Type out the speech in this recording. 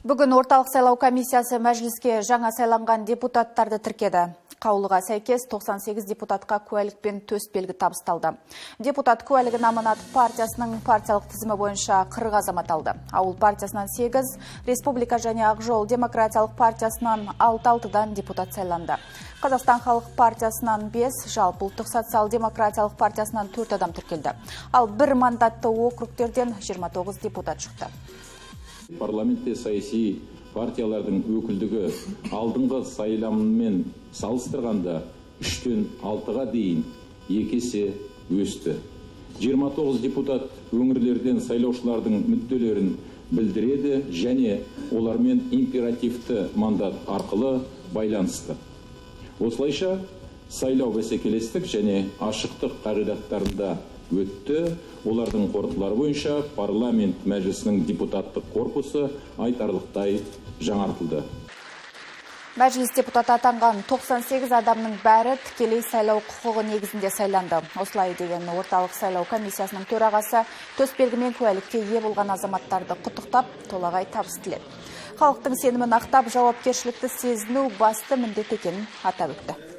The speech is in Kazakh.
Бүгін орталық сайлау комиссиясы мәжіліске жаңа сайланған депутаттарды тіркеді. Қаулыға сәйкес 98 депутатқа куәлік пен төсбелгі табысталды. Депутат куәлігін Аманат партиясының партиялық тізімі бойынша 40 азамат алды. Ауыл партиясынан 8, Республика және Ақжол демократиялық партиясынан 6-6-дан депутат сайланды. Қазақстан халық партиясынан 5, жалпы ұлттық социал-демократиялық партиясынан 4 адам тіркелді. Ал бір мандатты округтерден 29 депутат шықты. Парламентте саяси партиялардың өкілдігі алдыңғы сайламмен салыстырғанда 3-тен 6-ға дейін 2 есе өсті. 29 депутат өңірлерден сайлаушылардың мүдделерін білдіреді және олармен императивті мандат арқылы байланысты. Осылайша сайлау бәсекелестік және ашықтық қағидаттарында өтті. Олардың қорытындылары бойынша парламент мәжілісінің депутаттық корпусы айтарлықтай жаңартылды. Мәжіліс депутаты атанған 98 адамның бәрі тікелей сайлау құқығы негізінде сайланды. Осылай деген орталық сайлау комиссиясының төрағасы төсбелгі мен куәлікке ие болған азаматтарды құттықтап, толағай табыс тіледі. Халықтың сенімін ақтап, жауапкершілікті сезіну басты міндет екенін атап өтті.